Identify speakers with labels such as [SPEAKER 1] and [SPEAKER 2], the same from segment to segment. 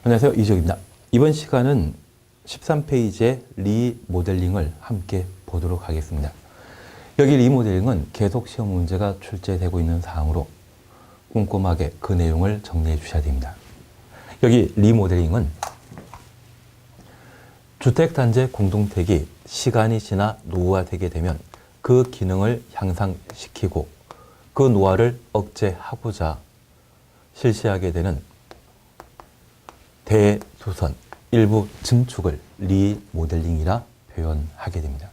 [SPEAKER 1] 안녕하세요. 이지혁입니다. 이번 시간은 13페이지의 리모델링을 함께 보도록 하겠습니다. 여기 리모델링은 계속 시험 문제가 출제되고 있는 사항으로 꼼꼼하게 그 내용을 정리해 주셔야 됩니다. 여기 리모델링은 주택단지의 공동택이 시간이 지나 노후화되게 되면 그 기능을 향상시키고 그 노화를 억제하고자 실시하게 되는 대수선, 일부 증축을 리모델링이라 표현하게 됩니다.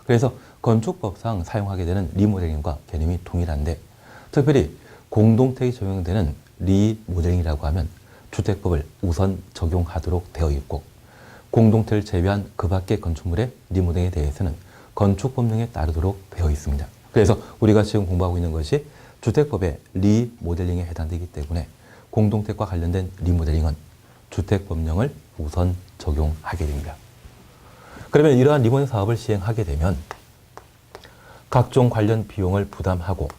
[SPEAKER 1] 그래서 건축법상 사용하게 되는 리모델링과 개념이 동일한데 특별히 공동택이 적용되는 리모델링이라고 하면 주택법을 우선 적용하도록 되어 있고 공동택을 제외한 그 밖의 건축물의 리모델링에 대해서는 건축법령에 따르도록 되어 있습니다. 그래서 우리가 지금 공부하고 있는 것이 주택법의 리모델링에 해당되기 때문에 공동택과 관련된 리모델링은 주택법령을 우선 적용하게 됩니다. 그러면 이러한 리모델링 사업을 시행하게 되면 각종 관련 비용을 부담하고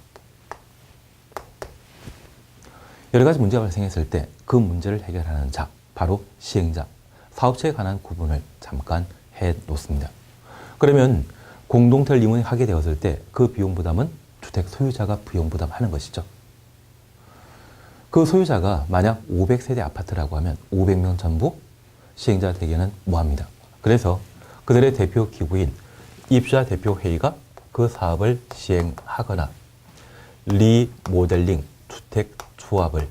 [SPEAKER 1] 여러 가지 문제가 발생했을 때 그 문제를 해결하는 자, 바로 시행자, 사업체에 관한 구분을 잠깐 해 놓습니다. 그러면 공동택을 리모델링 하게 되었을 때 그 비용 부담은 주택 소유자가 비용 부담하는 것이죠. 그 소유자가 만약 500세대 아파트라고 하면 500명 전부 시행자 되기는 뭐합니다. 그래서 그들의 대표 기구인 입주자 대표회의가 그 사업을 시행하거나 리모델링 주택조합을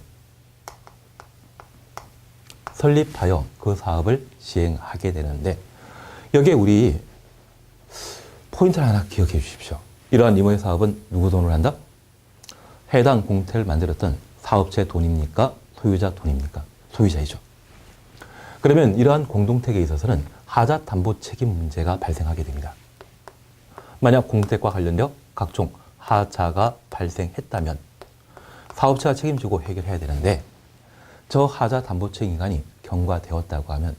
[SPEAKER 1] 설립하여 그 사업을 시행하게 되는데 여기에 우리 포인트를 하나 기억해 주십시오. 이러한 리모델링 사업은 누구 돈으로 한다? 해당 공택을 만들었던 사업체 돈입니까? 소유자 돈입니까? 소유자이죠. 그러면 이러한 공동택에 있어서는 하자 담보 책임 문제가 발생하게 됩니다. 만약 공택과 관련되어 각종 하자가 발생했다면 사업체가 책임지고 해결해야 되는데 저 하자 담보 책임 기간이 경과되었다고 하면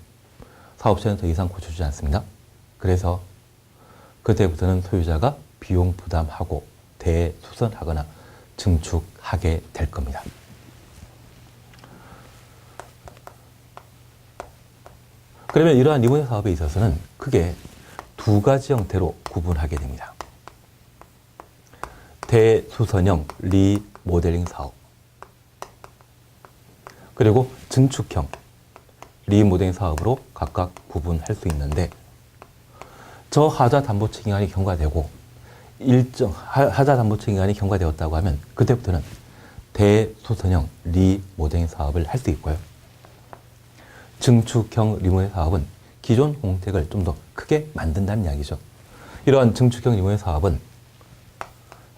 [SPEAKER 1] 사업체는 더 이상 고쳐주지 않습니다. 그래서 그때부터는 소유자가 비용 부담하고 대수선하거나 증축하게 될 겁니다. 그러면 이러한 리모델링 사업에 있어서는 크게 두 가지 형태로 구분하게 됩니다. 대수선형 리모델링 사업 그리고 증축형 리모델링 사업으로 각각 구분할 수 있는데 저 하자 담보 책임 기간이 경과되고 일정 하자 담보 책임 기간이 경과되었다고 하면 그때부터는 대수선형 리모델링 사업을 할 수 있고요. 증축형 리모델링 사업은 기존 공택을 좀 더 크게 만든다는 이야기죠. 이러한 증축형 리모델링 사업은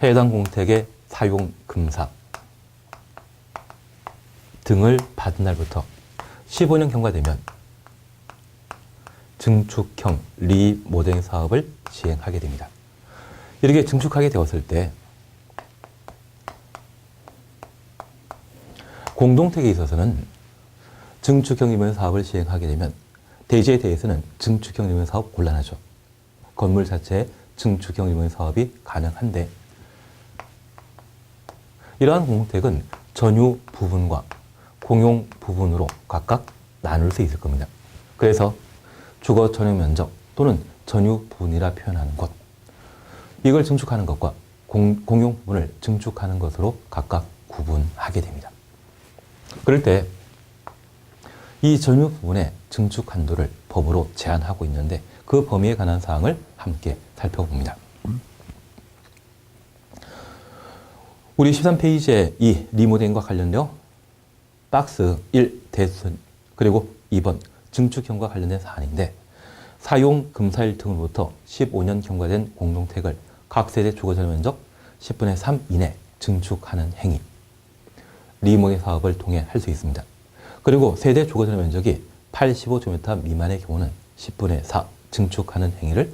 [SPEAKER 1] 해당 공택의 사용 금사 등을 받은 날부터 15년 경과되면 증축형 리모델링 사업을 시행하게 됩니다. 이렇게 증축하게 되었을 때 공동택에 있어서는 증축형 리모델링 사업을 시행하게 되면 대지에 대해서는 증축형 리모델링 사업 곤란하죠. 건물 자체에 증축형 리모델링 사업이 가능한데 이러한 공동택은 전유 부분과 공용 부분으로 각각 나눌 수 있을 겁니다. 그래서 주거 전용 면적 또는 전유 부분이라 표현하는 것 이걸 증축하는 것과 공용 부분을 증축하는 것으로 각각 구분하게 됩니다. 그럴 때 이 전유 부분의 증축 한도를 법으로 제한하고 있는데 그 범위에 관한 사항을 함께 살펴봅니다. 우리 13페이지에 이 리모델링과 관련되어 박스 1 대수선 그리고 2번 증축형과 관련된 사안인데 사용 금사일 등으로부터 15년 경과된 공동택을 각 세대 주거전용 면적 10분의 3 이내 증축하는 행위 리모델링 사업을 통해 할 수 있습니다. 그리고 세대 주거전용 면적이 85제곱미터 미만의 경우는 10분의 4 증축하는 행위를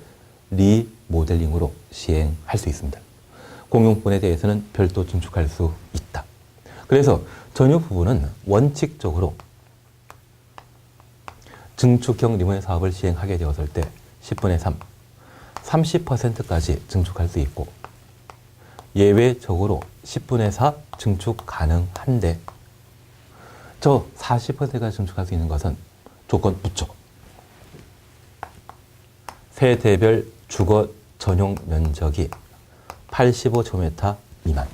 [SPEAKER 1] 리모델링으로 시행할 수 있습니다. 공용 부분에 대해서는 별도 증축할 수 있다. 그래서 전유 부분은 원칙적으로 증축형 리모델링 사업을 시행하게 되었을 때 10분의 3, 30%까지 증축할 수 있고 예외적으로 10분의 4 증축 가능한데 저 40%까지 증축할 수 있는 것은 조건 붙죠. 세대별 주거 전용 면적이 85제곱미터 미만.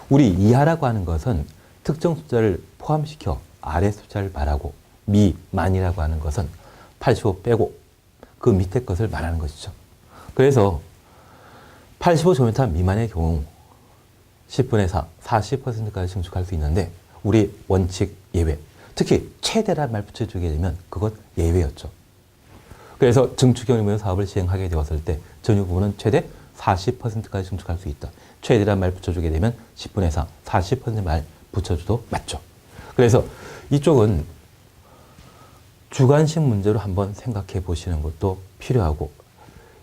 [SPEAKER 1] 우리 이하라고 하는 것은 특정 숫자를 포함시켜 아래 숫자를 말하고, 미만이라고 하는 것은 85 빼고 그 밑에 것을 말하는 것이죠. 그래서 85제곱미터 미만의 경우 10분의 4, 40%까지 증축할 수 있는데, 우리 원칙 예외, 특히 최대란 말 붙여주게 되면 그것 예외였죠. 그래서 증축형 유무형 사업을 시행하게 되었을 때 전유 부분은 최대 40%까지 증축할 수 있다. 최대란 말 붙여주게 되면 10분의 4, 40% 말 붙여줘도 맞죠. 그래서 이쪽은 주관식 문제로 한번 생각해 보시는 것도 필요하고,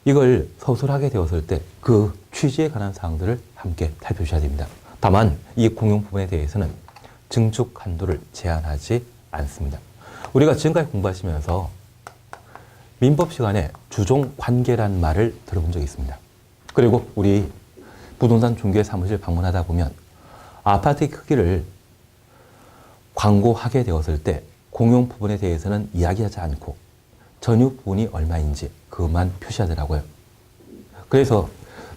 [SPEAKER 1] 이걸 서술하게 되었을 때 그 취지에 관한 사항들을 함께 살펴주셔야 됩니다. 다만 이 공용 부분에 대해서는 증축 한도를 제한하지 않습니다. 우리가 지금까지 공부하시면서 민법 시간에 주종 관계란 말을 들어본 적이 있습니다. 그리고 우리 부동산 중개 사무실 방문하다 보면 아파트 크기를 광고하게 되었을 때 공용 부분에 대해서는 이야기하지 않고 전유 부분이 얼마인지 그것만 표시하더라고요. 그래서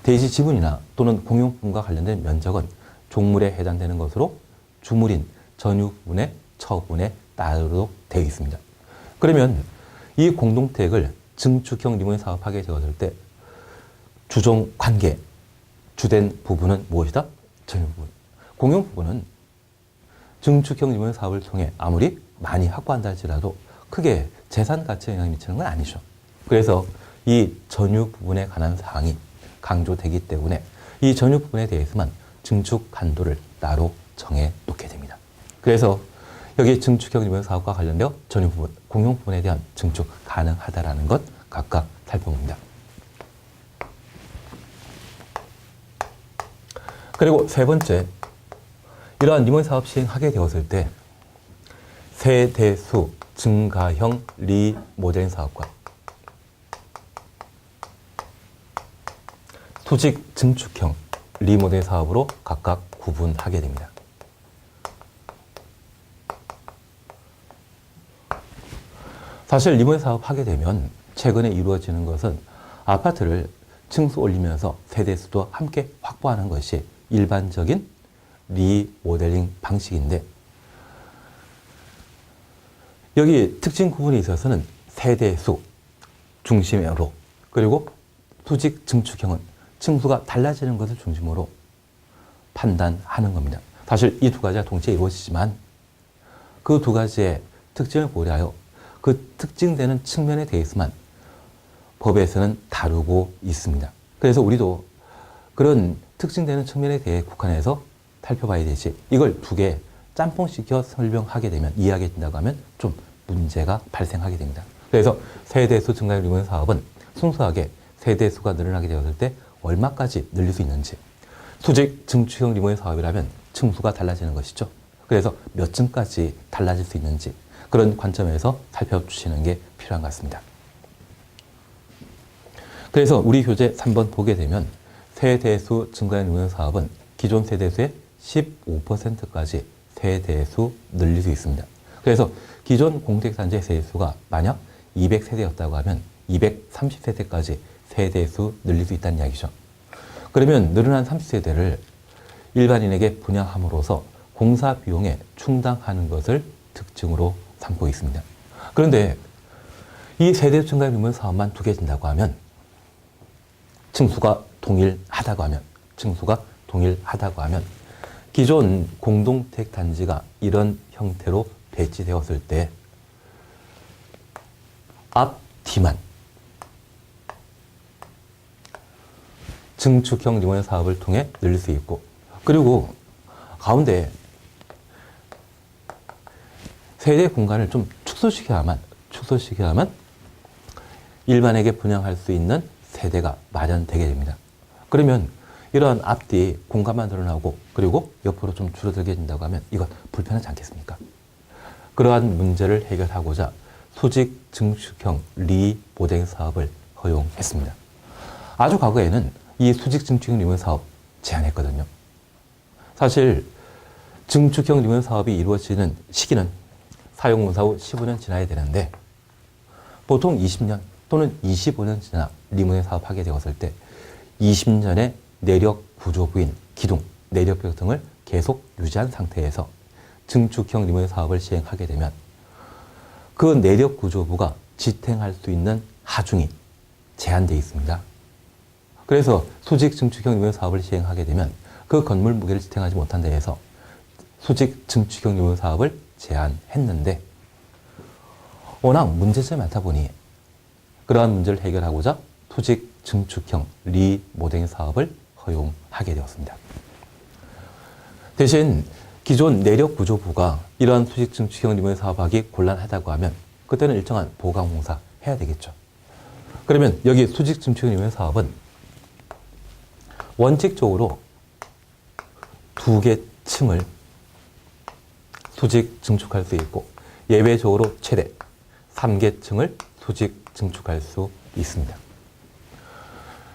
[SPEAKER 1] 대지 지분이나 또는 공용 부분과 관련된 면적은 종물에 해당되는 것으로 주물인 전유 부분의 처분에 따르도록 되어 있습니다. 그러면 이 공동택을 증축형 리모델링 사업하게 되었을 때 주종 관계, 주된 부분은 무엇이다? 전유 부분. 공용 부분은 증축형 리모델링 사업을 통해 아무리 많이 확보한다 할지라도 크게 재산 가치에 영향을 미치는 건 아니죠. 그래서 이 전유 부분에 관한 사항이 강조되기 때문에 이 전유 부분에 대해서만 증축 한도를 따로 정해 놓게 됩니다. 그래서 여기 증축형 리모델링 사업과 관련되어 전유 부분, 공용 부분에 대한 증축 가능하다라는 것 각각 살펴봅니다. 그리고 세 번째, 이러한 리모델링 사업 시행하게 되었을 때 세대수 증가형 리모델링 사업과 수직 증축형 리모델링 사업으로 각각 구분하게 됩니다. 사실 리모델링 사업 하게 되면 최근에 이루어지는 것은 아파트를 층수 올리면서 세대수도 함께 확보하는 것이 일반적인 리모델링 방식인데, 여기 특징 구분에 있어서는 세대수 중심으로, 그리고 수직 증축형은 층수가 달라지는 것을 중심으로 판단하는 겁니다. 사실 이 두 가지가 동시에 이루어지지만 그 두 가지의 특징을 고려하여 그 특징되는 측면에 대해서만 법에서는 다루고 있습니다. 그래서 우리도 그런 특징되는 측면에 대해 국한해서 살펴봐야 되지, 이걸 두 개 짬뽕시켜 설명하게 되면, 이해하게 된다고 하면 좀 문제가 발생하게 됩니다. 그래서 세대수 증가형 리모델링 사업은 순수하게 세대수가 늘어나게 되었을 때 얼마까지 늘릴 수 있는지, 수직 증축형 리모델링 사업이라면 층수가 달라지는 것이죠. 그래서 몇 층까지 달라질 수 있는지 그런 관점에서 살펴주시는 게 필요한 것 같습니다. 그래서 우리 교재 3번 보게 되면 세대수 증가형 리모델링 사업은 기존 세대수의 15%까지 세대수 늘릴 수 있습니다. 그래서 기존 공택단지의 세대수가 만약 200세대였다고 하면 230세대까지 세대수 늘릴 수 있다는 이야기죠. 그러면 늘어난 30세대를 일반인에게 분양함으로써 공사 비용에 충당하는 것을 특징으로 삼고 있습니다. 그런데 이 세대 증가형 리모델링 사업만 두개진다고 하면, 층수가 동일하다고 하면 기존 공동택 단지가 이런 형태로 배치되었을 때 앞뒤만 증축형 리모델링 사업을 통해 늘릴 수 있고, 그리고 가운데 세대 공간을 좀 축소시켜야만 일반에게 분양할 수 있는 세대가 마련되게 됩니다. 그러면 이러한 앞뒤 공간만 늘어나고 그리고 옆으로 좀 줄어들게 된다고 하면 이건 불편하지 않겠습니까? 그러한 문제를 해결하고자 수직 증축형 리모델링 사업을 허용했습니다. 아주 과거에는 이 수직 증축형 리모델링 사업 제한했거든요. 사실 증축형 리모델링 사업이 이루어지는 시기는 사용공사 후 15년 지나야 되는데 보통 20년 또는 25년 지나 리모델링 사업하게 되었을 때 20년의 내력 구조부인 기둥, 내력벽 등을 계속 유지한 상태에서 증축형 리모델링 사업을 시행하게 되면 그 내력 구조부가 지탱할 수 있는 하중이 제한되어 있습니다. 그래서 수직 증축형 리모델링 사업을 시행하게 되면 그 건물 무게를 지탱하지 못한 데에서 수직 증축형 리모델링 사업을 제한했는데 워낙 문제점이 많다 보니 그러한 문제를 해결하고자 수직 증축형 리모델링 사업을 허용하게 되었습니다. 대신 기존 내력 구조부가 이러한 수직 증축형 리모델링 사업하기 곤란하다고 하면 그때는 일정한 보강 공사 해야 되겠죠. 그러면 여기 수직 증축형 리모델링 사업은 원칙적으로 2개 층을 수직 증축할 수 있고 예외적으로 최대 3개 층을 수직 증축할 수 있습니다.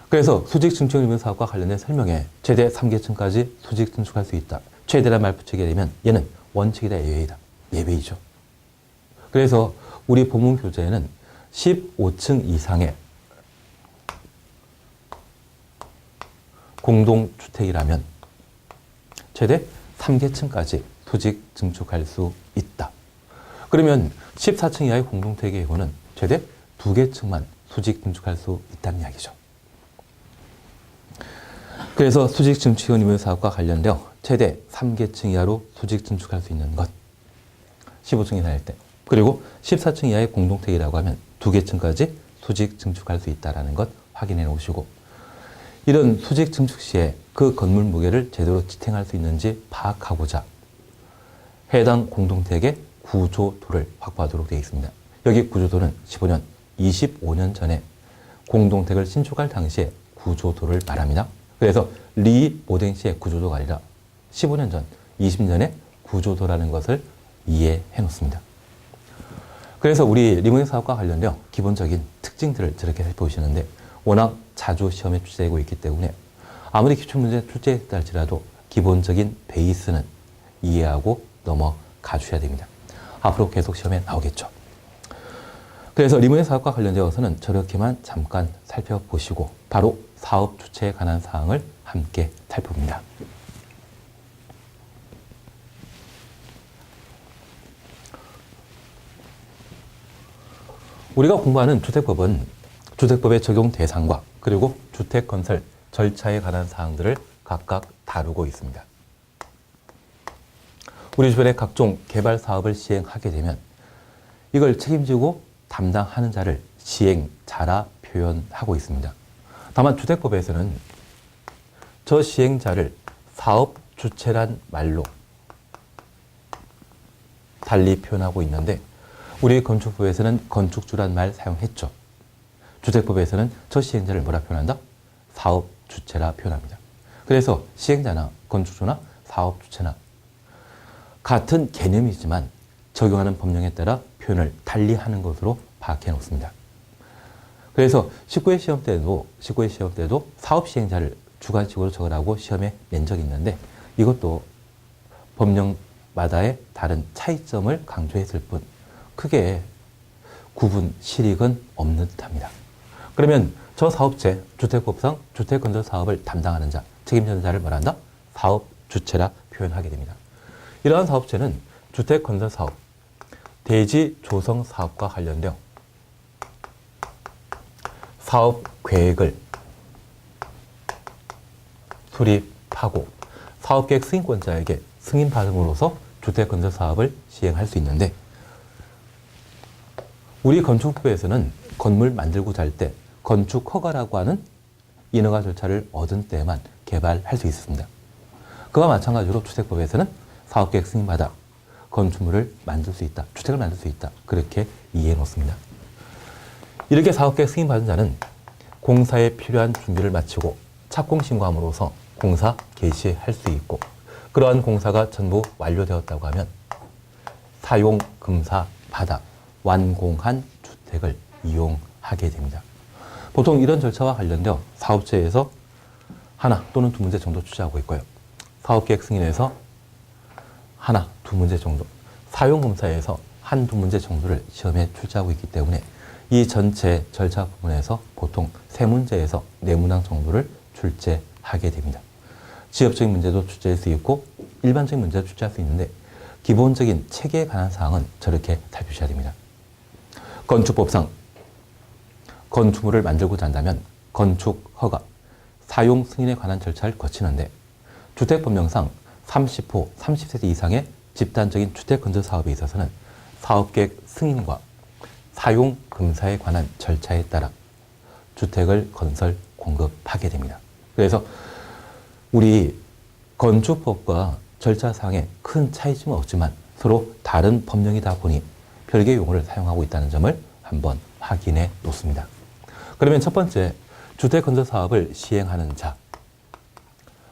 [SPEAKER 1] 그래서 수직 증축형 리모델링 사업과 관련된 설명에 최대 3개 층까지 수직 증축할 수 있다. 최대란 말 붙이게 되면 얘는 원칙이다, 예외이다. 예외이죠. 그래서 우리 본문 교재에는 15층 이상의 공동주택이라면 최대 3개 층까지 수직 증축할 수 있다. 그러면 14층 이하의 공동주택의 경우는 최대 2개 층만 수직 증축할 수 있다는 이야기죠. 그래서 수직 증축형 리모델링 사업과 관련되어 최대 3개 층 이하로 수직 증축할 수 있는 것 15층 이하일 때, 그리고 14층 이하의 공동주택이라고 하면 2개 층까지 수직 증축할 수 있다는 것 확인해 놓으시고, 이런 수직 증축 시에 그 건물 무게를 제대로 지탱할 수 있는지 파악하고자 해당 공동주택의 구조도를 확보하도록 되어 있습니다. 여기 구조도는 15년, 25년 전에 공동주택을 신축할 당시의 구조도를 말합니다. 그래서 리모델링 시의 구조도가 아니라 15년 전, 20년의 구조도라는 것을 이해해 놓습니다. 그래서 우리 리모델링 사업과 관련되어 기본적인 특징들을 저렇게 살펴보시는데 워낙 자주 시험에 출제되고 있기 때문에 아무리 기출문제 출제했다 할지라도 기본적인 베이스는 이해하고 넘어가 주셔야 됩니다. 앞으로 계속 시험에 나오겠죠. 그래서 리모델링 사업과 관련되어서는 저렇게만 잠깐 살펴보시고 바로 사업 주체에 관한 사항을 함께 살펴봅니다. 우리가 공부하는 주택법은 주택법의 적용 대상과 그리고 주택 건설 절차에 관한 사항들을 각각 다루고 있습니다. 우리 주변에 각종 개발 사업을 시행하게 되면 이걸 책임지고 담당하는 자를 시행자라 표현하고 있습니다. 다만 주택법에서는 저 시행자를 사업 주체란 말로 달리 표현하고 있는데 우리 건축법에서는 건축주란 말 사용했죠. 주택법에서는 저 시행자를 뭐라 표현한다? 사업 주체라 표현합니다. 그래서 시행자나 건축주나 사업 주체나 같은 개념이지만 적용하는 법령에 따라 표현을 달리하는 것으로 파악해 놓습니다. 그래서 19회 시험 때도 사업 시행자를 주관식으로 적으라고 시험에 낸 적이 있는데 이것도 법령마다의 다른 차이점을 강조했을 뿐 크게 구분, 실익은 없는 듯합니다. 그러면 저 사업체, 주택법상 주택건설 사업을 담당하는 자, 책임지는 자를 말한다? 사업 주체라 표현하게 됩니다. 이러한 사업체는 주택건설 사업, 대지 조성 사업과 관련되어 사업 계획을 수립하고 사업계획 승인권자에게 승인받음으로써 주택건설 사업을 시행할 수 있는데 우리 건축부에서는 건물 만들고자 할 때 건축허가라고 하는 인허가 절차를 얻은 때만 개발할 수 있습니다. 그와 마찬가지로 주택법에서는 사업계획 승인받아 건축물을 만들 수 있다, 주택을 만들 수 있다 그렇게 이해해 놓습니다. 이렇게 사업계획 승인받은 자는 공사에 필요한 준비를 마치고 착공신고함으로써 공사 개시할 수 있고 그러한 공사가 전부 완료되었다고 하면 사용금사 받아 완공한 주택을 이용하게 됩니다. 보통 이런 절차와 관련되어 사업체에서 하나 또는 두 문제 정도 출제하고 있고요. 사업계획 승인에서 하나, 두 문제 정도, 사용검사에서 한두 문제 정도를 시험에 출제하고 있기 때문에 이 전체 절차 부분에서 보통 세 문제에서 네 문항 정도를 출제하게 됩니다. 지역적인 문제도 출제할 수 있고 일반적인 문제도 출제할 수 있는데 기본적인 체계에 관한 사항은 저렇게 살피셔야 됩니다. 건축법상 건축물을 만들고자 한다면 건축 허가, 사용 승인에 관한 절차를 거치는데 주택법령상 30호, 30세대 이상의 집단적인 주택건설 사업에 있어서는 사업계획 승인과 사용 검사에 관한 절차에 따라 주택을 건설 공급하게 됩니다. 그래서 우리 건축법과 절차상에 큰 차이점은 없지만 서로 다른 법령이다 보니 별개의 용어를 사용하고 있다는 점을 한번 확인해 놓습니다. 그러면 첫 번째, 주택건설 사업을 시행하는 자.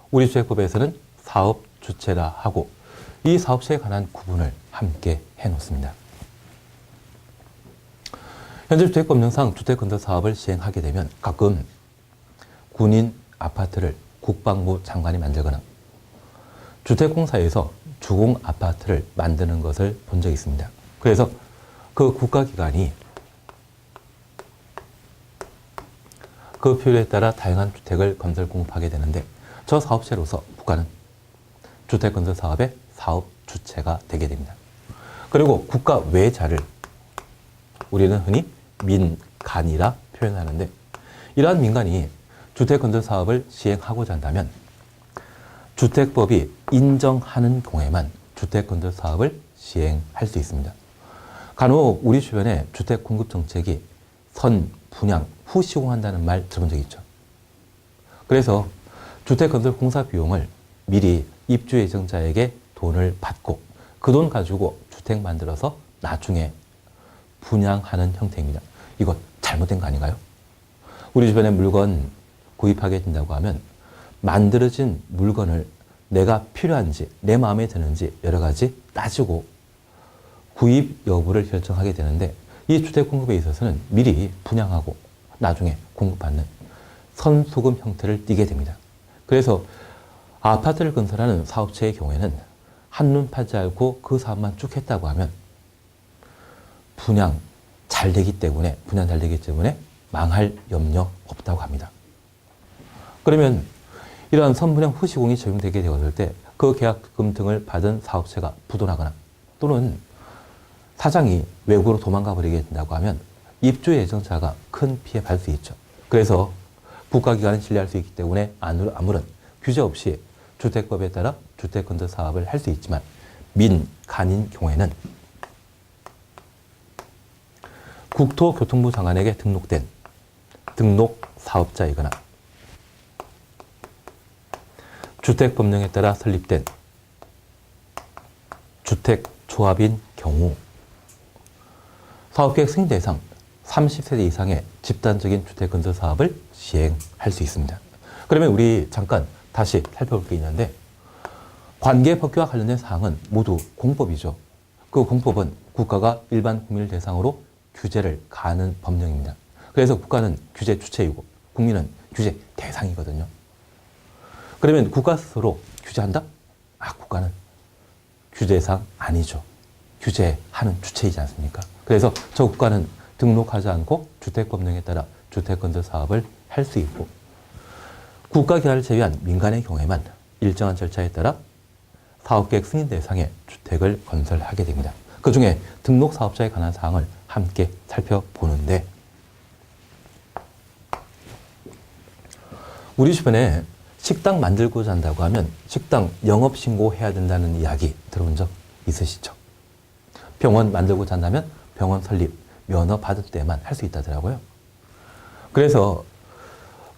[SPEAKER 1] 우리 주택법에서는 사업주체라 하고 이 사업체에 관한 구분을 함께 해 놓습니다. 현재 주택법령상 주택건설 사업을 시행하게 되면 가끔 군인 아파트를 국방부 장관이 만들거나 주택공사에서 주공 아파트를 만드는 것을 본 적이 있습니다. 그래서 그 국가기관이 그 필요에 따라 다양한 주택을 건설 공급하게 되는데 저 사업체로서 국가는 주택건설 사업의 사업 주체가 되게 됩니다. 그리고 국가 외자를 우리는 흔히 민간이라 표현하는데 이러한 민간이 주택건설 사업을 시행하고자 한다면 주택법이 인정하는 경우에만 주택건설 사업을 시행할 수 있습니다. 간혹 우리 주변에 주택 공급 정책이 선, 분양, 후 시공한다는 말 들어본 적 있죠. 그래서 주택건설 공사 비용을 미리 입주 예정자에게 돈을 받고 그 돈 가지고 주택 만들어서 나중에 분양하는 형태입니다. 이거 잘못된 거 아닌가요? 우리 주변에 물건 구입하게 된다고 하면 만들어진 물건을 내가 필요한지 내 마음에 드는지 여러 가지 따지고 구입 여부를 결정하게 되는데 이 주택 공급에 있어서는 미리 분양하고 나중에 공급받는 선수금 형태를 띠게 됩니다. 그래서 아파트를 건설하는 사업체의 경우에는 한눈 파지 않고 그 사업만 쭉 했다고 하면 분양 잘 되기 때문에 망할 염려 없다고 합니다. 그러면 이러한 선분양 후시공이 적용되게 되었을 때 그 계약금 등을 받은 사업체가 부도나거나 또는 사장이 외국으로 도망가 버리게 된다고 하면 입주 예정자가 큰 피해 받을 수 있죠. 그래서 국가기관은 신뢰할 수 있기 때문에 아무런 규제 없이 주택법에 따라 주택건설 사업을 할 수 있지만 민간인 경우에는 국토교통부 장관에게 등록된 등록 사업자이거나 주택법령에 따라 설립된 주택조합인 경우 사업계획 승인 대상 30세대 이상의 집단적인 주택건설 사업을 시행할 수 있습니다. 그러면 우리 잠깐 다시 살펴볼 게 있는데 관계법규와 관련된 사항은 모두 공법이죠. 그 공법은 국가가 일반 국민을 대상으로 규제를 가하는 법령입니다. 그래서 국가는 규제 주체이고 국민은 규제 대상이거든요. 그러면 국가 스스로 규제한다? 국가는 규제상 아니죠. 규제하는 주체이지 않습니까? 그래서 저 국가는 등록하지 않고 주택법령에 따라 주택건설 사업을 할 수 있고 국가기관을 제외한 민간의 경우에만 일정한 절차에 따라 사업계획 승인 대상의 주택을 건설하게 됩니다. 그 중에 등록 사업자에 관한 사항을 함께 살펴보는데 우리 주변에 식당 만들고자 한다고 하면 식당 영업신고해야 된다는 이야기 들어본 적 있으시죠? 병원 만들고자 한다면 병원 설립, 면허 받을 때만 할 수 있다더라고요. 그래서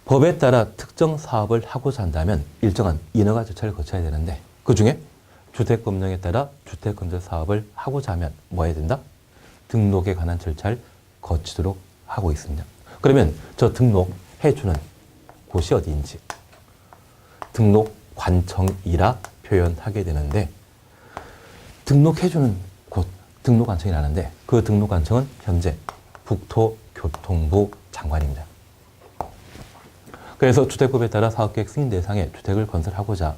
[SPEAKER 1] 법에 따라 특정 사업을 하고자 한다면 일정한 인허가 절차를 거쳐야 되는데 그 중에 주택법령에 따라 주택건설 사업을 하고자 하면 뭐 해야 된다? 등록에 관한 절차를 거치도록 하고 있습니다. 그러면 저 등록해주는 곳이 어디인지 등록관청이라 표현하게 되는데 등록해주는 곳, 등록관청이라는데 그 등록관청은 현재 국토교통부 장관입니다. 그래서 주택법에 따라 사업계획 승인 대상의 주택을 건설하고자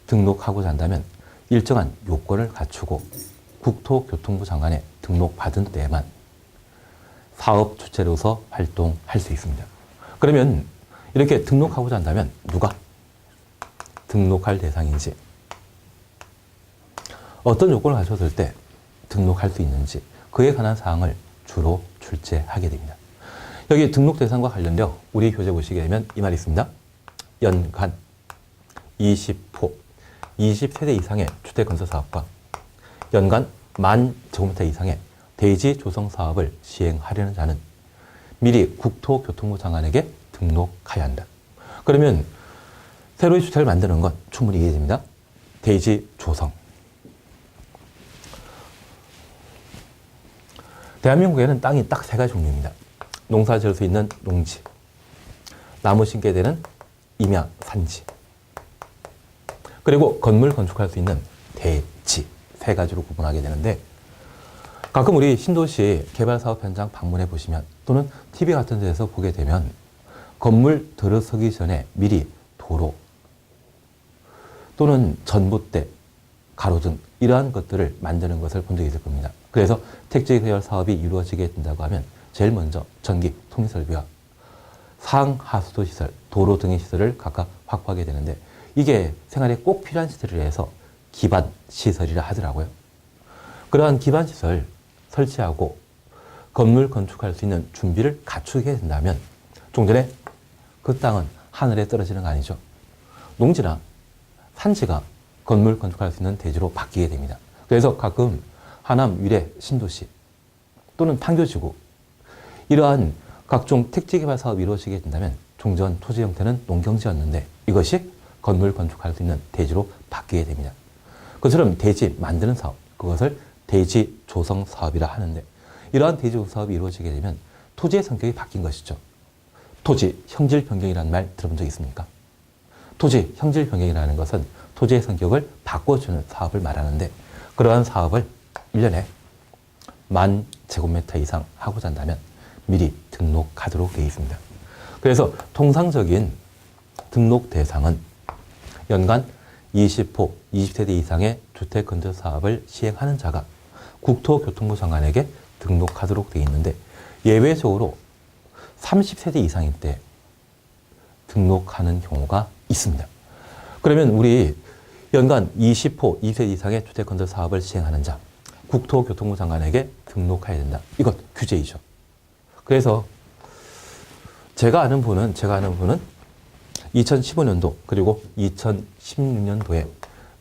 [SPEAKER 1] 등록하고자 한다면 일정한 요건을 갖추고 국토교통부 장관에 등록받은 때에만 사업 주체로서 활동할 수 있습니다. 그러면 이렇게 등록하고자 한다면 누가 등록할 대상인지, 어떤 요건을 갖췄을 때 등록할 수 있는지 그에 관한 사항을 주로 출제하게 됩니다. 여기 등록 대상과 관련되어 우리 교재 보시게 되면 이 말이 있습니다. 연간 20호, 20세대 이상의 주택건설사업과 연간 10,000제곱미터 이상의 대지 조성 사업을 시행하려는 자는 미리 국토교통부 장관에게 등록해야 한다. 그러면 새로이 주택을 만드는 건 충분히 이해됩니다. 대지 조성. 대한민국에는 땅이 딱 세 가지 종류입니다. 농사 지을 수 있는 농지, 나무 심게 되는 임야, 산지, 그리고 건물 건축할 수 있는 대지, 세 가지로 구분하게 되는데, 가끔 우리 신도시 개발사업 현장 방문해 보시면 또는 TV 같은 데서 보게 되면 건물 들어서기 전에 미리 도로 또는 전봇대, 가로등 이러한 것들을 만드는 것을 본 적이 있을 겁니다. 그래서 택지 계열 사업이 이루어지게 된다고 하면 제일 먼저 전기, 통신설비와 상하수도 시설, 도로 등의 시설을 각각 확보하게 되는데, 이게 생활에 꼭 필요한 시설이라 해서 기반 시설이라 하더라고요. 그러한 기반 시설 설치하고 건물 건축할 수 있는 준비를 갖추게 된다면 좀 전에 그 땅은 하늘에 떨어지는 거 아니죠. 농지나 산지가 건물 건축할 수 있는 대지로 바뀌게 됩니다. 그래서 가끔 하남, 위례, 신도시 또는 판교지구 이러한 각종 택지개발 사업이 이루어지게 된다면 종전 토지 형태는 농경지였는데 이것이 건물 건축할 수 있는 대지로 바뀌게 됩니다. 그처럼 대지 만드는 사업, 그것을 대지 조성 사업이라 하는데, 이러한 대지 조성 사업이 이루어지게 되면 토지의 성격이 바뀐 것이죠. 토지 형질 변경이라는 말 들어본 적 있습니까? 토지 형질 변경이라는 것은 토지의 성격을 바꿔주는 사업을 말하는데, 그러한 사업을 1년에 10,000제곱미터 이상 하고자 한다면 미리 등록하도록 되어 있습니다. 그래서 통상적인 등록 대상은 연간 20호, 20세대 이상의 주택 건설 사업을 시행하는 자가 국토교통부 장관에게 등록하도록 되어 있는데, 예외적으로 30세대 이상일 때 등록하는 경우가 있습니다. 그러면 우리 연간 20호, 20세대 이상의 주택 건설 사업을 시행하는 자, 국토교통부 장관에게 등록해야 된다. 이것 규제이죠. 그래서 제가 아는 분은 2015년도 그리고 2016년도에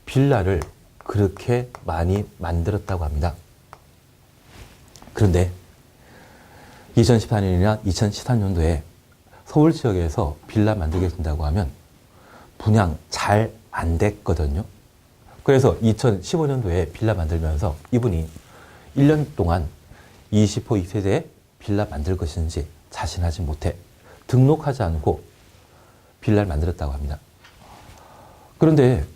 [SPEAKER 1] 빌라를 그렇게 많이 만들었다고 합니다. 그런데 2014년이나 2013년도에 서울 지역에서 빌라 만들게 된다고 하면 분양 잘 안 됐거든요. 그래서 2015년도에 빌라 만들면서 이분이 1년 동안 20호 2세대에 빌라 만들 것인지 자신하지 못해 등록하지 않고 빌라를 만들었다고 합니다. 그런데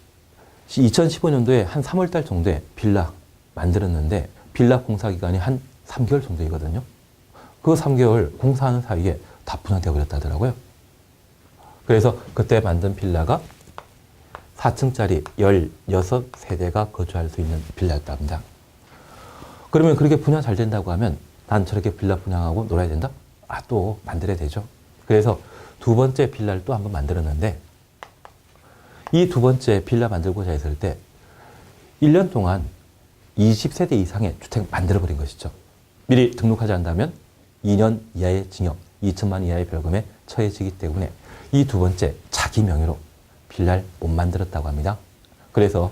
[SPEAKER 1] 2015년도에 한 3월달 정도에 빌라 만들었는데 빌라 공사 기간이 한 3개월 정도이거든요. 그 3개월 공사하는 사이에 다 분양되어 버렸다더라고요. 그래서 그때 만든 빌라가 4층짜리 16세대가 거주할 수 있는 빌라였다고 합니다. 그러면 그렇게 분양 잘 된다고 하면 난 저렇게 빌라 분양하고 놀아야 된다? 또 만들어야 되죠. 그래서 두 번째 빌라를 또 한번 만들었는데, 이 두 번째 빌라 만들고자 했을 때 1년 동안 20세대 이상의 주택 만들어버린 것이죠. 미리 등록하지 않는다면 2년 이하의 징역, 2천만 원 이하의 벌금에 처해지기 때문에 이 두 번째 자기 명의로 빌라를 못 만들었다고 합니다. 그래서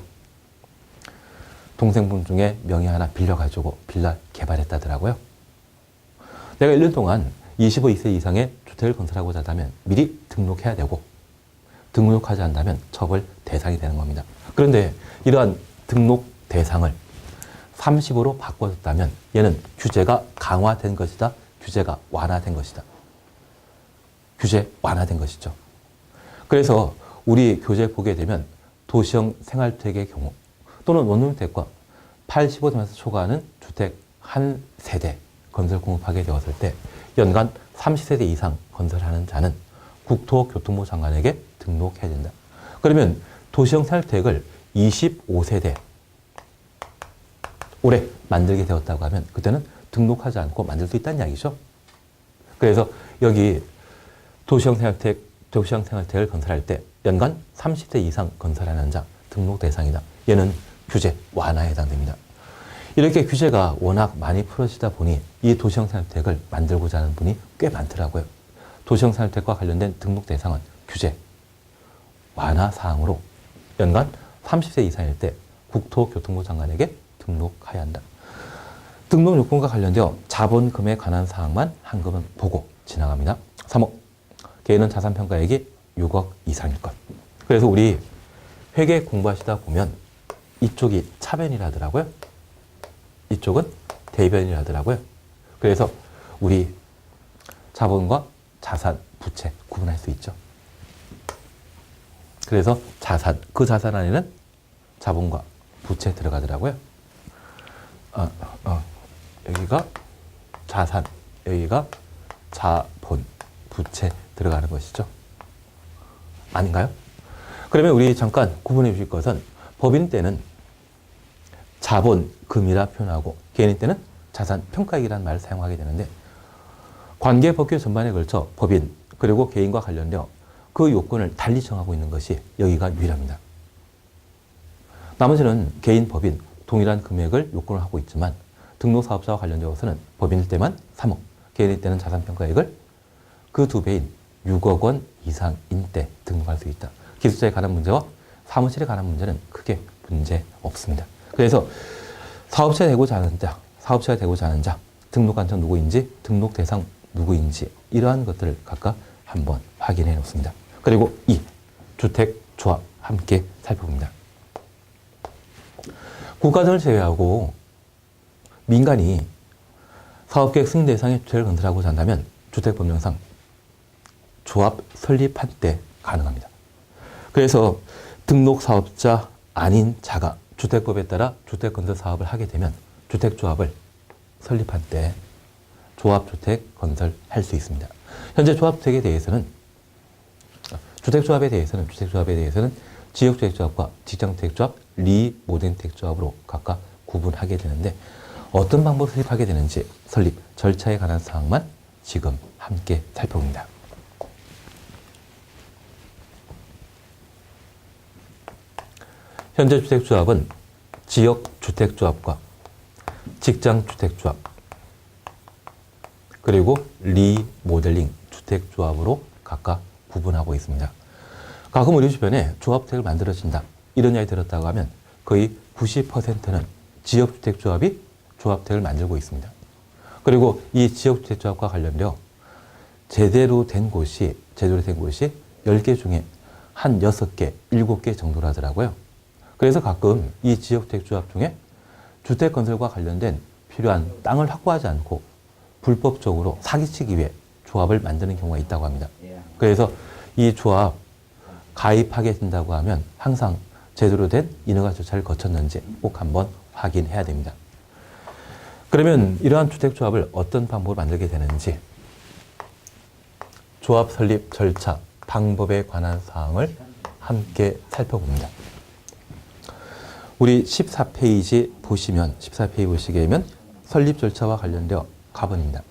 [SPEAKER 1] 동생분 중에 명의 하나 빌려가지고 빌라 개발했다더라고요. 내가 1년 동안 25세 이상의 주택을 건설하고자 한다면 미리 등록해야 되고, 등록하지 않는다면 처벌 대상이 되는 겁니다. 그런데 이러한 등록 대상을 30으로 바꿔줬다면 얘는 규제가 강화된 것이다, 규제가 완화된 것이다. 규제 완화된 것이죠. 그래서 우리 교재 보게 되면 도시형 생활주택의 경우 또는 원룸주택과 85세에서 초과하는 주택 한 세대 건설 공급하게 되었을 때 연간 30세대 이상 건설하는 자는 국토교통부 장관에게 등록해야 된다. 그러면 도시형 생활주택을 25세대 올해 만들게 되었다고 하면 그때는 등록하지 않고 만들 수 있다는 이야기죠. 그래서 여기 도시형 생활택을 건설할 때 연간 30대 이상 건설하는 자 등록 대상이다. 얘는 규제 완화에 해당됩니다. 이렇게 규제가 워낙 많이 풀어지다 보니 이 도시형 생활택을 만들고자 하는 분이 꽤 많더라고요. 도시형 생활택과 관련된 등록 대상은 규제 완화 사항으로 연간 30세 이상일 때 국토교통부 장관에게 등록해야 한다. 등록 요건과 관련되어 자본금에 관한 사항만 한금은 보고 지나갑니다. 3억. 개인은 자산평가액이 6억 이상일 것. 그래서 우리 회계 공부하시다 보면 이쪽이 차변이라 하더라고요. 이쪽은 대변이라 하더라고요. 그래서 우리 자본과 자산, 부채 구분할 수 있죠. 그래서 자산, 그 자산 안에는 자본과 부채 들어가더라고요. 여기가 자산, 여기가 자본, 부채 들어가는 것이죠. 아닌가요? 그러면 우리 잠깐 구분해 주실 것은 법인 때는 자본금이라 표현하고 개인 때는 자산평가액이라는 말을 사용하게 되는데 관계법규 전반에 걸쳐 법인 그리고 개인과 관련되어 그 요건을 달리 정하고 있는 것이 여기가 유일합니다. 나머지는 개인, 법인 동일한 금액을 요건을 하고 있지만 등록사업자와 관련되어서는 법인일 때만 3억, 개인일 때는 자산평가액을 그 2배인 6억 원 이상인 때 등록할 수 있다. 기술자에 관한 문제와 사무실에 관한 문제는 크게 문제 없습니다. 그래서 사업체가 되고자 하는 자, 등록 간청 누구인지, 등록 대상 누구인지 이러한 것들을 각각 한번 확인해 놓습니다. 그리고 주택조합 함께 살펴봅니다. 국가전을 제외하고 민간이 사업계획 승인 대상의 주택을 건설하고자 한다면 주택법령상 조합 설립한 때 가능합니다. 그래서 등록사업자 아닌 자가 주택법에 따라 주택건설 사업을 하게 되면 주택조합을 설립한 때 조합주택 건설할 수 있습니다. 현재 조합주택에 대해서는 주택조합에 대해서는 지역주택조합과 직장주택조합, 리모델주택조합으로 각각 구분하게 되는데 어떤 방법으로 설립하게 되는지 설립 절차에 관한 사항만 지금 함께 살펴봅니다. 현재 주택조합은 지역주택조합과 직장주택조합 그리고 리모델링 주택조합으로 각각 구분하고 있습니다. 가끔 우리 주변에 조합주택을 만들어진다 이런 이야기 들었다고 하면 거의 90%는 지역주택조합이 조합주택을 만들고 있습니다. 그리고 이 지역주택조합과 관련되어 제대로 된 곳이 10개 중에 한 6개, 7개 정도로 하더라고요. 그래서 가끔 이 지역주택조합 중에 주택건설과 관련된 필요한 땅을 확보하지 않고 불법적으로 사기치기 위해 조합을 만드는 경우가 있다고 합니다. 그래서 이 조합 가입하게 된다고 하면 항상 제대로 된 인허가 절차를 거쳤는지 꼭 한번 확인해야 됩니다. 그러면 이러한 주택조합을 어떤 방법으로 만들게 되는지 조합 설립 절차, 방법에 관한 사항을 함께 살펴봅니다. 우리 14페이지 보시면 14페이지 보시게 되면 설립 절차와 관련되어 가본입니다.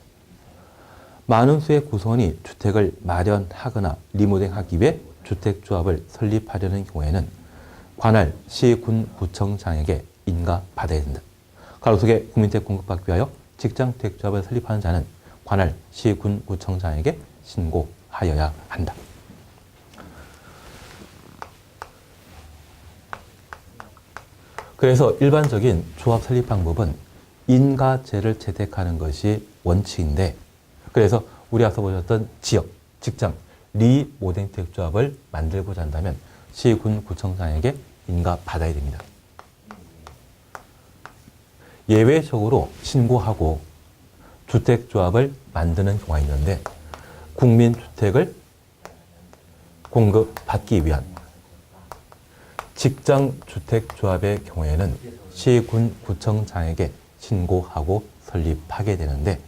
[SPEAKER 1] 많은 수의 구성원이 주택을 마련하거나 리모델링하기 위해 주택조합을 설립하려는 경우에는 관할 시, 군, 구청장에게 인가받아야 된다. 가로속에 국민주택 공급받기 위하여 직장주택조합을 설립하는 자는 관할 시, 군, 구청장에게 신고하여야 한다. 그래서 일반적인 조합 설립 방법은 인가제를 채택하는 것이 원칙인데 그래서 우리 앞서 보셨던 지역, 직장, 리모델링주택조합을 만들고자 한다면 시, 군, 구청장에게 인가받아야 됩니다. 예외적으로 신고하고 주택조합을 만드는 경우가 있는데 국민주택을 공급받기 위한 직장주택조합의 경우에는 시, 군, 구청장에게 신고하고 설립하게 되는데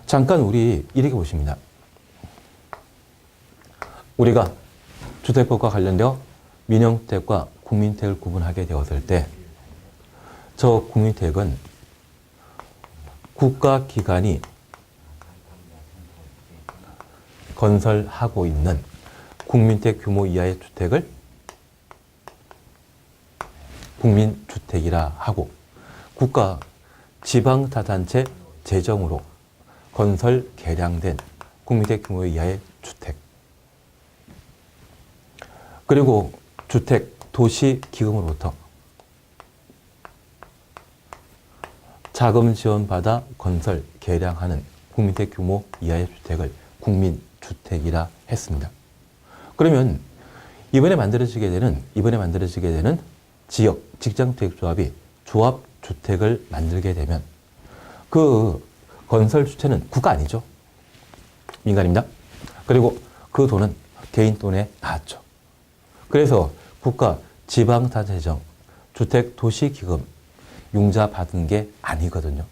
[SPEAKER 1] 잠깐 우리 이렇게 보십니다. 우리가 주택법과 관련되어 민영주택과 국민주택을 구분하게 되었을 때 저 국민택은 국가기관이 건설하고 있는 국민택 규모 이하의 주택을 국민주택이라 하고, 국가 지방자치단체 재정으로 건설 개량된 국민택 규모 이하의 주택, 그리고 주택 도시기금으로부터 자금 지원받아 건설 개량하는 국민택 규모 이하의 주택을 국민주택이라 했습니다. 그러면 이번에 만들어지게 되는 지역 직장주택조합이 조합주택을 만들게 되면 그 건설 주체는 국가 아니죠. 민간입니다. 그리고 그 돈은 개인 돈에 나왔죠. 그래서 국가 지방자치재정 주택도시기금 융자 받은 게 아니거든요.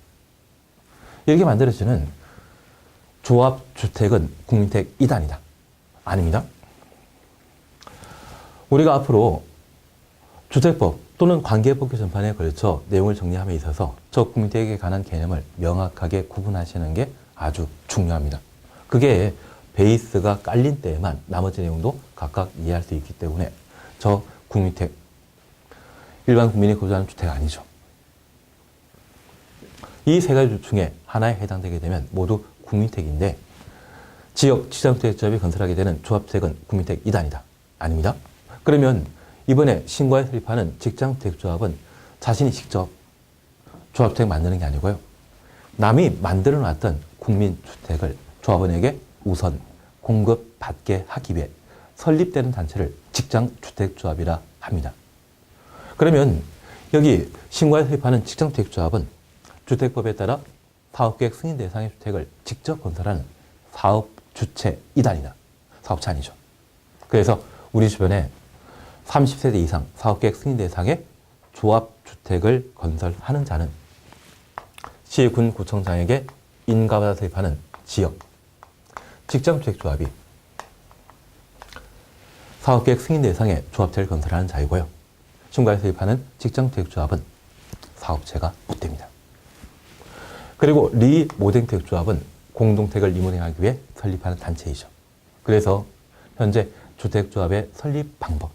[SPEAKER 1] 이렇게 만들어지는 조합주택은 국민택 2단이다. 아닙니다. 우리가 앞으로 주택법 또는 관계법 전반에 걸쳐 내용을 정리함에 있어서 저 국민택에 관한 개념을 명확하게 구분하시는 게 아주 중요합니다. 그게 베이스가 깔린 때에만 나머지 내용도 각각 이해할 수 있기 때문에 저 국민택, 일반 국민이 거주하는 주택 아니죠. 이 세 가지 중에 하나에 해당되게 되면 모두 국민택인데 지역 지상주택조합이 건설하게 되는 조합주택은 국민택 2단이다. 아닙니다. 그러면 이번에 신고에 설립하는 직장주택조합은 자신이 직접 조합주택 만드는 게 아니고요. 남이 만들어 놨던 국민주택을 조합원에게 우선 공급받게 하기 위해 설립되는 단체를 직장주택조합이라 합니다. 그러면 여기 신고에 설립하는 직장주택조합은 주택법에 따라 사업계획 승인 대상의 주택을 직접 건설하는 사업주체 2단이다. 사업체 아니죠. 그래서 우리 주변에 30세대 이상 사업계획 승인 대상의 조합주택을 건설하는 자는 시, 군, 구청장에게 인가받아 설립하는 지역 직장주택조합이 사업계획 승인 대상의 조합체를 건설하는 자이고요. 신고에 설립하는 직장주택조합은 사업체가 못 됩니다. 그리고 리모델주택조합은 공동택을 리모델링하기 위해 설립하는 단체이죠. 그래서 현재 주택조합의 설립 방법,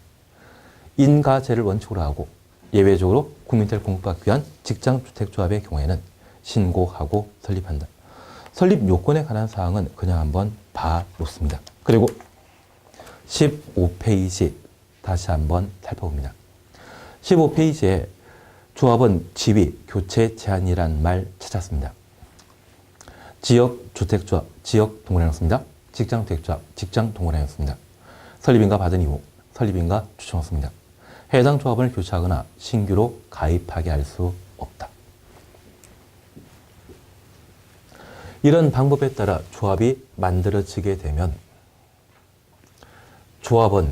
[SPEAKER 1] 인가제를 원칙으로 하고 예외적으로 국민택을 공급받기 위한 직장주택조합의 경우에는 신고하고 설립한다. 설립 요건에 관한 사항은 그냥 한번 봐놓습니다. 그리고 15페이지 다시 한번 살펴봅니다. 15페이지에 조합원 지위 교체 제한이란 말 찾았습니다. 지역주택조합, 지역 동호회였습니다. 직장주택조합, 직장 동호회였습니다. 설립인가 받은 이후 설립인가 추천했습니다. 해당 조합원을 교체하거나 신규로 가입하게 할 수 없다. 이런 방법에 따라 조합이 만들어지게 되면 조합원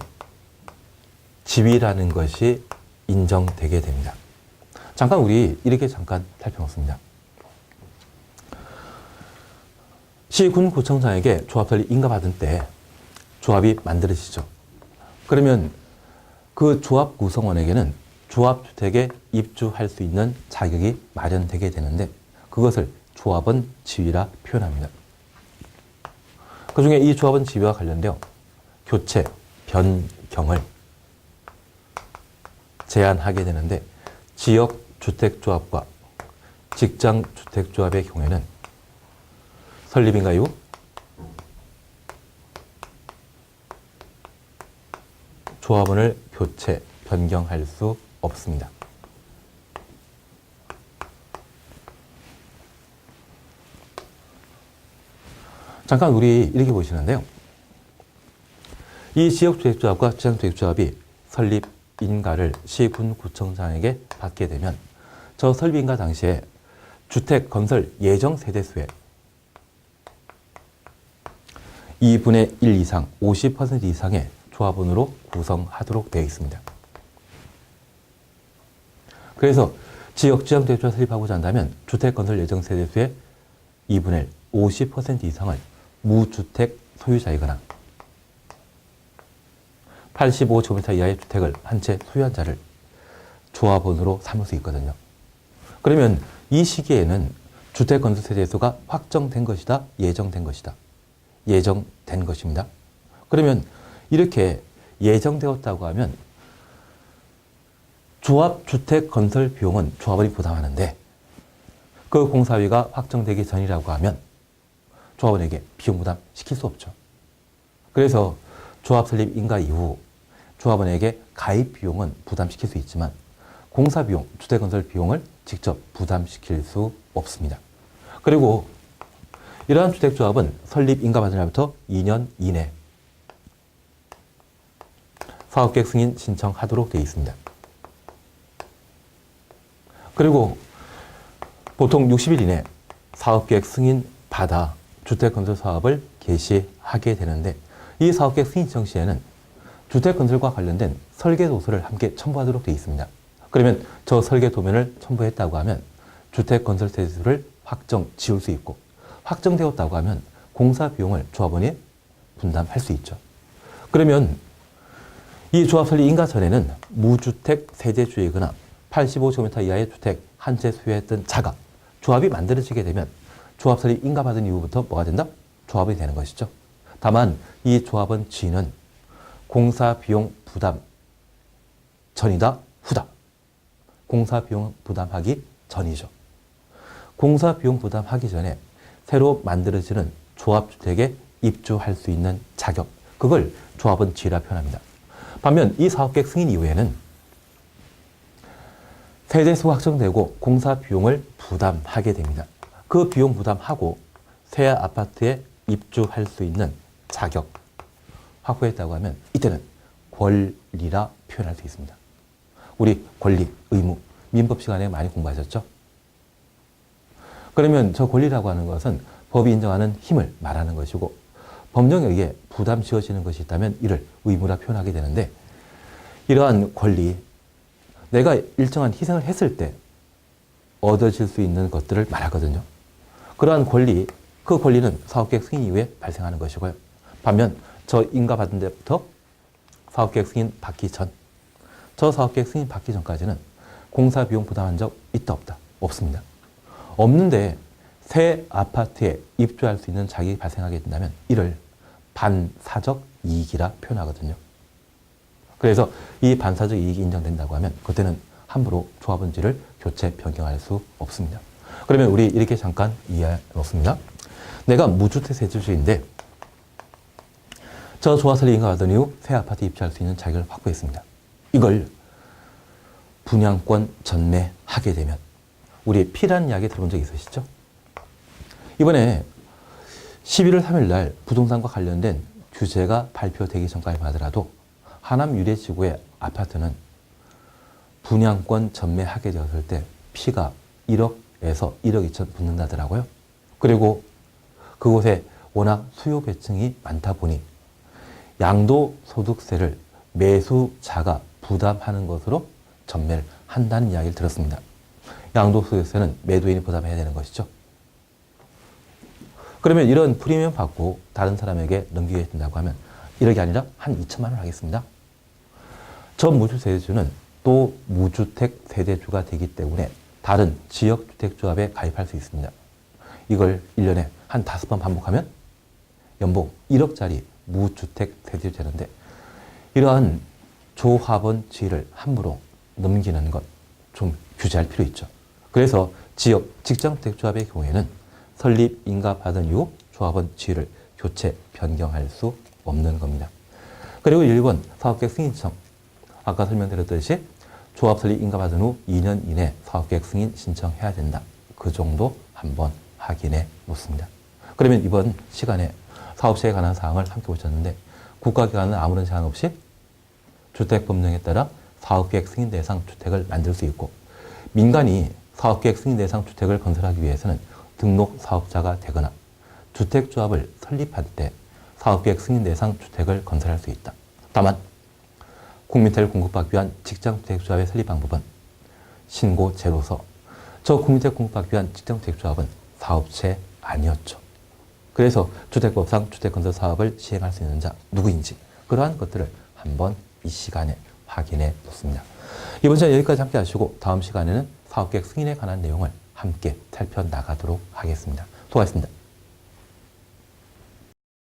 [SPEAKER 1] 지위라는 것이 인정되게 됩니다. 잠깐 우리 이렇게 잠깐 살펴봤습니다. 시, 군, 구청장에게 조합 설립 인가받은 때 조합이 만들어지죠. 그러면 그 조합 구성원에게는 조합주택에 입주할 수 있는 자격이 마련되게 되는데 그것을 조합원 지위라 표현합니다. 그중에 이 조합원 지위와 관련되어 교체, 변경을 제한하게 되는데 지역주택조합과 직장주택조합의 경우에는 설립인가 이후 조합원을 교체, 변경할 수 없습니다. 잠깐 우리 이렇게 보시는데요. 이 지역주택조합과 직장주택조합이 설립 인가를 시, 군, 구청장에게 받게 되면 저 설립 인가 당시에 주택 건설 예정 세대수의 2분의 1 이상, 50% 이상의 조합원으로 구성하도록 되어 있습니다. 그래서 지역 지상주택조합 설립하고자 한다면 주택 건설 예정 세대수의 2분의 1, 50% 이상을 무주택 소유자이거나 85제곱미터 이하의 주택을 한 채 소유한 자를 조합원으로 삼을 수 있거든요. 그러면 이 시기에는 주택건설세대수가 확정된 것이다, 예정된 것이다. 예정된 것입니다. 그러면 이렇게 예정되었다고 하면 조합주택 건설 비용은 조합원이 부담하는데 그 공사비가 확정되기 전이라고 하면 조합원에게 비용 부담 시킬 수 없죠. 그래서 조합 설립 인가 이후 조합원에게 가입 비용은 부담시킬 수 있지만 공사 비용, 주택 건설 비용을 직접 부담시킬 수 없습니다. 그리고 이러한 주택조합은 설립 인가 받은 날부터 2년 이내 사업계획 승인 신청하도록 되어 있습니다. 그리고 보통 60일 이내 사업계획 승인 받아 주택건설 사업을 개시하게 되는데 이 사업계획 승인 신청 시에는 주택건설과 관련된 설계도서를 함께 첨부하도록 되어 있습니다. 그러면 저 설계도면을 첨부했다고 하면 주택건설세수를 확정 지을 수 있고 확정되었다고 하면 공사 비용을 조합원이 분담할 수 있죠. 그러면 이 조합 설립 인가 전에는 무주택 세대주이거나 85제곱미터 이하의 주택 한 채 소유했던 자가 조합이 만들어지게 되면 조합 설립 인가 받은 이후부터 뭐가 된다? 조합이 되는 것이죠. 다만 이 조합원 지위는 공사 비용 부담 전이다, 후다. 공사 비용 부담하기 전이죠. 공사 비용 부담하기 전에 새로 만들어지는 조합주택에 입주할 수 있는 자격, 그걸 조합원 지위라 표현합니다. 반면 이 사업계획 승인 이후에는 세대수 확정되고 공사 비용을 부담하게 됩니다. 그 비용 부담하고 새 아파트에 입주할 수 있는 자격 확보했다고 하면 이때는 권리라 표현할 수 있습니다. 우리 권리, 의무, 민법 시간에 많이 공부하셨죠? 그러면 저 권리라고 하는 것은 법이 인정하는 힘을 말하는 것이고 법령에 의해 부담 지어지는 것이 있다면 이를 의무라 표현하게 되는데 이러한 권리, 내가 일정한 희생을 했을 때 얻어질 수 있는 것들을 말하거든요. 그러한 권리, 그 권리는 사업계획 승인 이후에 발생하는 것이고요. 반면 저 인가 받은 데부터 사업계획 승인 받기 전, 저 사업계획 승인 받기 전까지는 공사 비용 부담한 적 있다 없다? 없습니다. 없는데 새 아파트에 입주할 수 있는 자격이 발생하게 된다면 이를 반사적 이익이라 표현하거든요. 그래서 이 반사적 이익이 인정된다고 하면 그때는 함부로 조합원지를 교체 변경할 수 없습니다. 그러면 우리 이렇게 잠깐 이해해 놓습니다. 내가 무주택 세대주인데 저 조합 설립 인가 받은 이후 새 아파트에 입주할 수 있는 자격을 확보했습니다. 이걸 분양권 전매하게 되면 우리 P라는 이야기 들어본 적 있으시죠? 이번에 11월 3일 날 부동산과 관련된 규제가 발표되기 전까지만 하더라도 하남 유래지구의 아파트는 분양권 전매하게 되었을 때 P가 1억에서 1억 2천 붙는다더라고요. 그리고 그곳에 워낙 수요 배층이 많다 보니 양도소득세를 매수자가 부담하는 것으로 전매를 한다는 이야기를 들었습니다. 양도소득세는 매도인이 부담해야 되는 것이죠. 그러면 이런 프리미엄 받고 다른 사람에게 넘기게 된다고 하면 1억이 아니라 한 2천만 원 하겠습니다. 저 무주택 세대주는 또 무주택 세대주가 되기 때문에 다른 지역주택조합에 가입할 수 있습니다. 이걸 1년에 한 5번 반복하면 연봉 1억짜리 무주택 세대주 되는데 이러한 조합원 지위를 함부로 넘기는 것 좀 규제할 필요 있죠. 그래서 지역 직장주택조합의 경우에는 설립 인가 받은 이후 조합원 지위를 교체 변경할 수 없는 겁니다. 그리고 1번 사업계획 승인 신청, 아까 설명드렸듯이 조합 설립 인가 받은 후 2년 이내 사업계획 승인 신청해야 된다. 그 정도 한번 확인해 놓습니다. 그러면 이번 시간에 사업체에 관한 사항을 함께 보셨는데 국가기관은 아무런 제한 없이 주택법령에 따라 사업계획 승인 대상 주택을 만들 수 있고 민간이 사업계획 승인 대상 주택을 건설하기 위해서는 등록 사업자가 되거나 주택조합을 설립할 때 사업계획 승인 대상 주택을 건설할 수 있다. 다만 국민택을 공급받기 위한 직장주택조합의 설립 방법은 신고 제로서 저 국민택 공급받기 위한 직장주택조합은 사업체 아니었죠. 그래서 주택법상 주택건설 사업을 시행할 수 있는 자 누구인지 그러한 것들을 한번 이 시간에 확인해 놓습니다. 이번 시간 여기까지 함께 하시고 다음 시간에는 사업계획 승인에 관한 내용을 함께 살펴나가도록 하겠습니다. 수고하셨습니다.